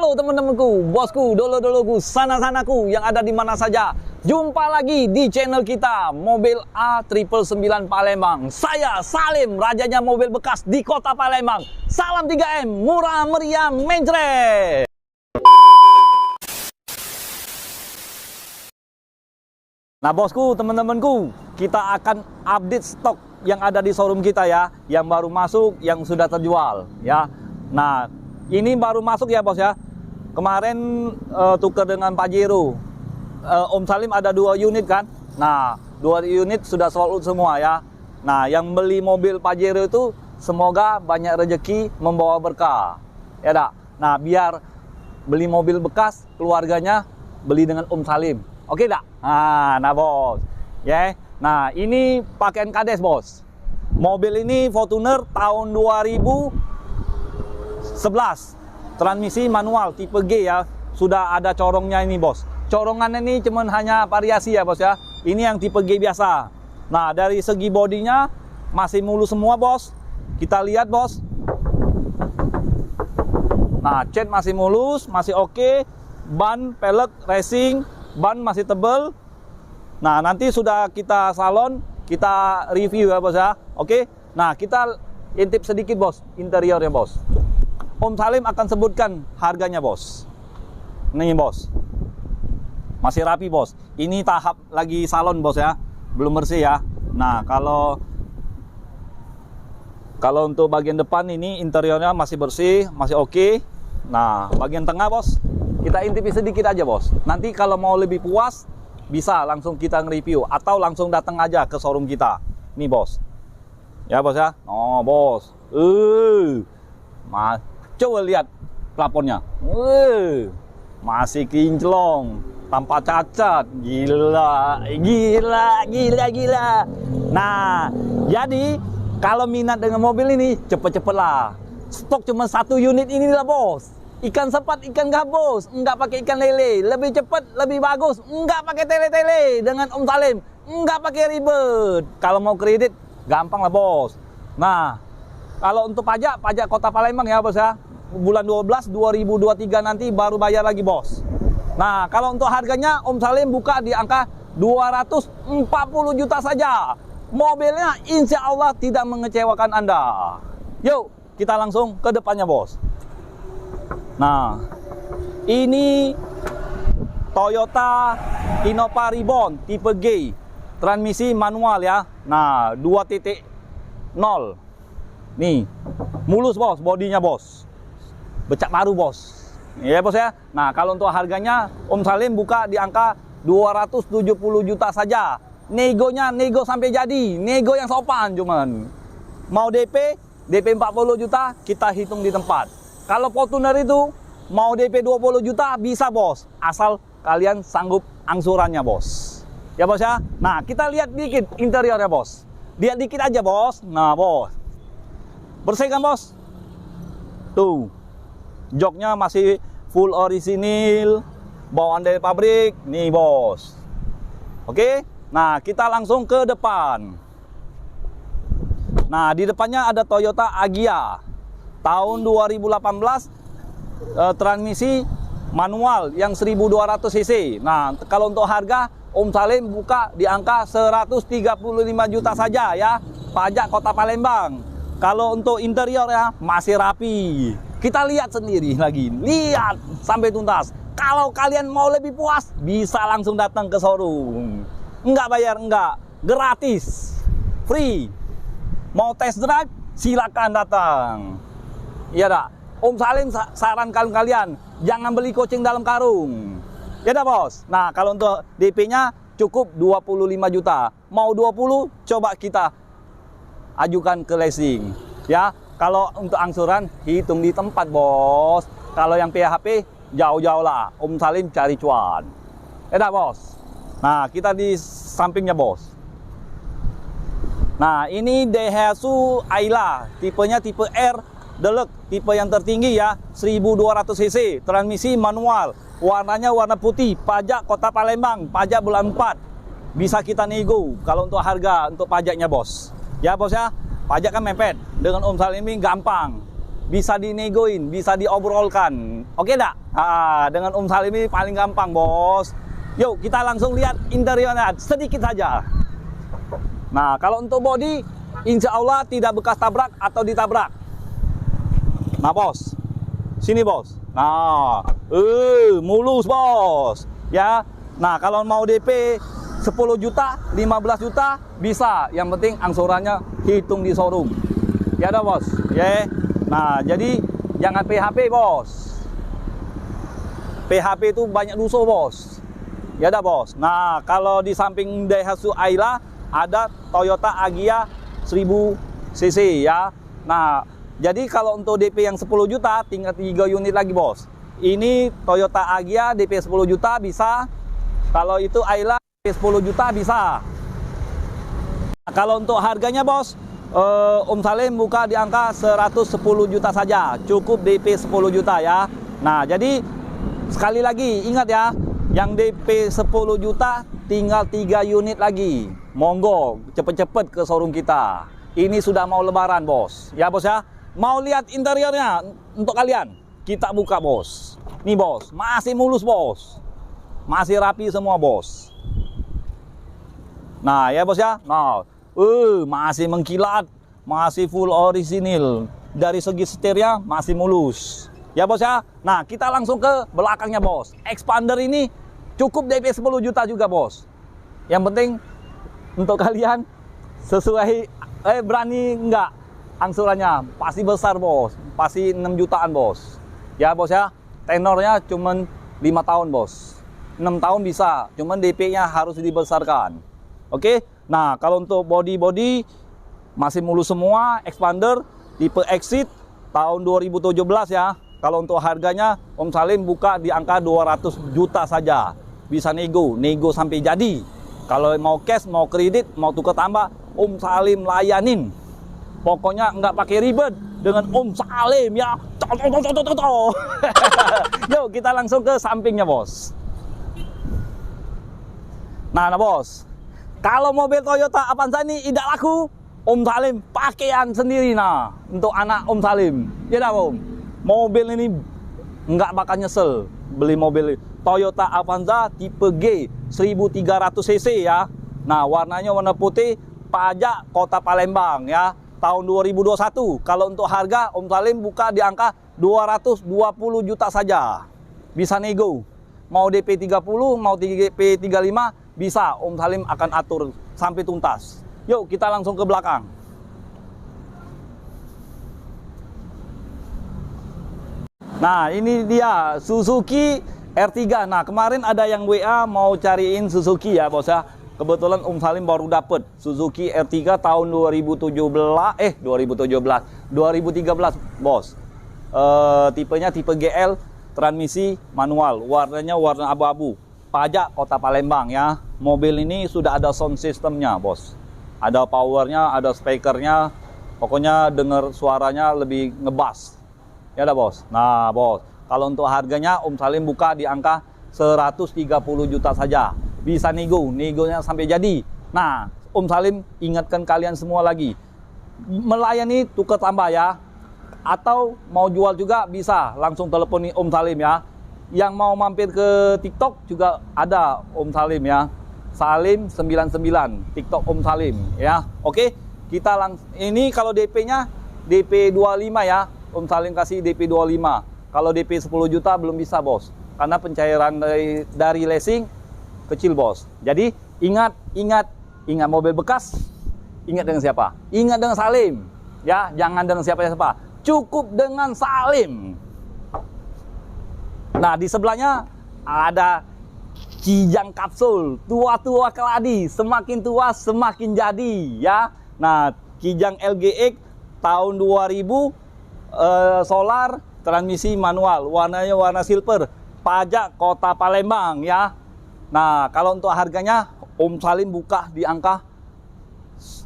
Halo teman-temanku, bosku, dolo-doloku, sana-sanaku yang ada di mana saja. Jumpa lagi di channel kita, Mobil A999 Palembang. Saya Salim, rajanya mobil bekas di kota Palembang. Salam 3M, murah meriah mencret. Nah bosku, teman-temanku, kita akan update stok yang ada di showroom kita ya, yang baru masuk, yang sudah terjual ya. Nah, ini baru masuk ya bos ya. Kemarin tukar dengan Pajero. Om Salim ada 2 unit kan. Nah 2 unit sudah sold out semua ya. Nah yang beli mobil Pajero itu semoga banyak rezeki membawa berkah. Ya dak. Nah biar beli mobil bekas keluarganya beli dengan Om Salim. Oke dak? Nah bos. Ya. Nah ini pakaian kades bos. Mobil ini Fortuner tahun 2011, transmisi manual tipe G ya, sudah ada corongnya ini bos. Corongannya ini cuman hanya variasi ya bos ya. Ini yang tipe G biasa. Nah dari segi bodinya masih mulus semua bos. Kita lihat bos. Nah cat masih mulus, masih oke. Ban pelek racing, ban masih tebel. Nah nanti sudah kita salon, kita review ya bos ya. Oke. Nah kita intip sedikit bos interiornya bos. Om Salim akan sebutkan harganya bos. Nih bos, masih rapi bos. Ini tahap lagi salon bos ya, belum bersih ya. Nah kalau untuk bagian depan ini interiornya masih bersih, masih oke. Nah bagian tengah bos, kita intipi sedikit aja bos. Nanti kalau mau lebih puas, bisa langsung kita nge-review atau langsung datang aja ke showroom kita. Nih bos, ya bos ya. Oh bos, coba lihat plafonnya, masih kinclong, tanpa cacat, gila. Nah, jadi kalau minat dengan mobil ini, cepet-cepet lah. Stok cuma 1 unit ini lah bos. Ikan sepat, ikan gabus, enggak pakai ikan lele, lebih cepat, lebih bagus, enggak pakai tele-tele dengan Om Salim, enggak pakai ribet. Kalau mau kredit, gampang lah bos. Nah, kalau untuk pajak kota Palembang ya bos ya, bulan 12 2023 nanti baru bayar lagi bos. Nah kalau untuk harganya Om Salim buka di angka 240 juta saja. Mobilnya insya Allah tidak mengecewakan Anda. Yuk kita langsung ke depannya bos. Nah ini Toyota Innova Reborn tipe G, transmisi manual ya. Nah 2.0 nih, mulus bos, bodinya bos, becak baru bos, ya bos ya. Nah kalau untuk harganya Om Salim buka di angka 270 juta saja. Negonya nego sampai jadi, nego yang sopan cuman. Mau DP 40 juta kita hitung di tempat. Kalau Fortuner itu mau DP 20 juta bisa bos, asal kalian sanggup angsurannya bos. Ya bos ya. Nah kita lihat dikit interiornya bos. Lihat dikit aja bos. Nah bos, bersih kan bos? Tuh, joknya masih full orisinil, bawaan dari pabrik, nih bos. Oke, nah kita langsung ke depan. Nah di depannya ada Toyota Agya, tahun 2018, transmisi manual yang 1200 cc. Nah kalau untuk harga Om Salim buka di angka 135 juta saja ya, pajak kota Palembang. Kalau untuk interior ya masih rapi. Kita lihat sendiri lagi, lihat sampai tuntas. Kalau kalian mau lebih puas, bisa langsung datang ke showroom. Enggak bayar, enggak, gratis, free. Mau test drive, silakan datang. Iya dah. Om Salim sarankan kalian jangan beli kucing dalam karung. Ya dah bos. Nah kalau untuk DP-nya cukup 25 juta. Mau 20, coba kita ajukan ke leasing ya. Kalau untuk angsuran hitung di tempat bos. Kalau yang PHP jauh-jauh lah, Om Salim cari cuan. Edah bos. Nah kita di sampingnya bos. Nah ini Daihatsu Ayla, tipenya tipe R Deluxe, tipe yang tertinggi ya, 1200 cc, transmisi manual, warnanya warna putih, pajak kota Palembang, pajak bulan 4. Bisa kita nego kalau untuk harga untuk pajaknya bos. Ya bos ya. Pajak kan mepet, dengan Om Salim ini gampang, bisa dinegoin, bisa diobrolkan, oke dak? Dengan Om Salim ini paling gampang, bos. Yuk, kita langsung lihat interiornya sedikit saja. Nah, kalau untuk bodi, insya Allah tidak bekas tabrak atau ditabrak. Nah, bos, sini bos. Nah, mulus bos. Ya, nah kalau mau DP 10 juta, 15 juta bisa. Yang penting angsurannya hitung di showroom. Ya dah bos. Ya. Nah, jadi jangan PHP bos. PHP itu banyak dosa bos. Ya dah bos. Nah, kalau di samping Daihatsu Ayla ada Toyota Agya 1000 cc ya. Nah, jadi kalau untuk DP yang 10 juta tinggal 3 unit lagi bos. Ini Toyota Agya DP 10 juta bisa. Kalau itu Ayla DP 10 juta bisa. Nah, kalau untuk harganya bos, Om Salim buka di angka 110 juta saja. Cukup DP 10 juta ya. Nah, jadi sekali lagi ingat ya, yang DP 10 juta tinggal 3 unit lagi. Monggo cepet-cepet ke showroom kita. Ini sudah mau lebaran bos. Ya bos ya. Mau lihat interiornya untuk kalian? Kita buka bos. Nih bos, masih mulus bos. Masih rapi semua bos. Nah ya bos ya. Nah, masih mengkilat, masih full orisinil. Dari segi setirnya masih mulus. Ya bos ya. Nah, kita langsung ke belakangnya bos. Expander ini cukup DP 10 juta juga bos. Yang penting untuk kalian sesuai berani enggak angsurannya pasti besar bos, pasti 6 jutaan bos. Ya bos ya, tenornya cuman 5 tahun bos. 6 tahun bisa, cuman DP-nya harus dibesarkan. Oke. Nah, kalau untuk body masih mulus semua, expander tipe Exit tahun 2017 ya. Kalau untuk harganya Om Salim buka di angka 200 juta saja. Bisa nego sampai jadi. Kalau mau cash, mau kredit, mau tukar tambah, Om Salim layanin. Pokoknya nggak pakai ribet dengan Om Salim ya. Yuk kita langsung ke sampingnya bos. Nah bos, kalau mobil Toyota Avanza ini tidak laku, Om Salim pakaian sendiri nah untuk anak Om Salim. Ya dah Om. Mobil ini nggak bakal nyesel beli mobil Toyota Avanza tipe G 1300 cc ya. Nah warnanya warna putih, pajak Kota Palembang ya. Tahun 2021. Kalau untuk harga Om Salim buka di angka 220 juta saja. Bisa nego. Mau DP 30, mau DP 35 bisa. Om Salim akan atur sampai tuntas. Yuk kita langsung ke belakang. Nah, ini dia Suzuki R3. Nah, kemarin ada yang WA mau cariin Suzuki ya, bos ya. Kebetulan Om Salim baru dapet Suzuki R3 tahun 2013, bos. Tipenya tipe GL, transmisi manual, warnanya warna abu-abu. Pajak Kota Palembang ya. Mobil ini sudah ada sound systemnya, bos. Ada powernya, ada speakernya. Pokoknya dengar suaranya lebih ngebas. Ya dah bos. Nah bos, kalau untuk harganya Om Salim buka di angka 130 juta saja. Bisa negonya sampai jadi. Nah, Om Salim ingatkan kalian semua lagi. Melayani tukar tambah ya. Atau mau jual juga bisa. Langsung teleponi Om Salim ya. Yang mau mampir ke TikTok juga ada Om Salim ya. Salim 99 TikTok Om Salim ya. Oke, kita langsung. Ini kalau DP-nya DP 25 ya. Om Salim kasih DP 25. Kalau DP 10 juta belum bisa bos. Karena pencairan dari leasing kecil bos. Jadi ingat mobil bekas. Ingat dengan siapa? Ingat dengan Salim. Ya, jangan dengan siapa-siapa. Cukup dengan Salim. Nah, di sebelahnya ada Kijang kapsul. Tua-tua keladi, semakin tua semakin jadi ya. Nah, Kijang LGX tahun 2000 solar, transmisi manual, warnanya warna silver. Pajak Kota Palembang ya. Nah, kalau untuk harganya Om Salim buka di angka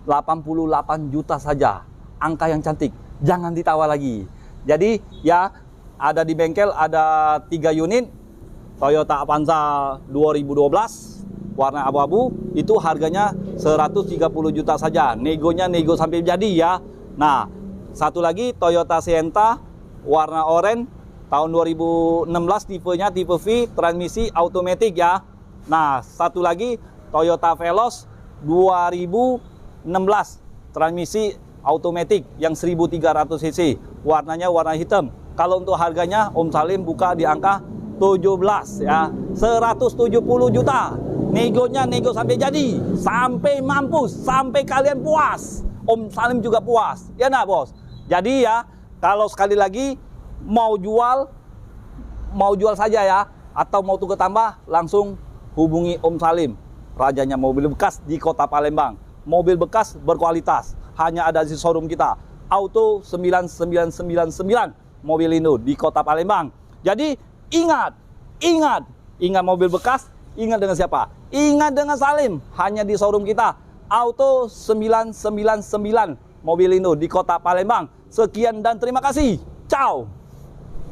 88 juta saja. Angka yang cantik, jangan ditawar lagi. Jadi ya, ada di bengkel ada 3 unit Toyota Avanza 2012 warna abu-abu, itu harganya 130 juta saja. Negonya nego sampai jadi ya. Nah, satu lagi Toyota Sienta warna oranye Tahun 2016 tipenya tipe V, transmisi automatic ya. Nah, satu lagi Toyota Veloz 2016 transmisi automatic yang 1300 cc. Warnanya warna hitam. Kalau untuk harganya Om Salim buka di angka 17 ya. 170 juta. Negonya nego sampai jadi, sampai mampus, sampai kalian puas. Om Salim juga puas. Ya nah, Bos. Jadi ya, kalau sekali lagi mau jual saja ya, atau mau tukar tambah, langsung hubungi Om Salim, rajanya mobil bekas di Kota Palembang. Mobil bekas berkualitas, hanya ada di showroom kita, Auto 9999 Mobilindo di Kota Palembang. Jadi ingat mobil bekas, ingat dengan siapa? Ingat dengan Salim, hanya di showroom kita, Auto 999 Mobilindo di Kota Palembang. Sekian dan terima kasih. Ciao.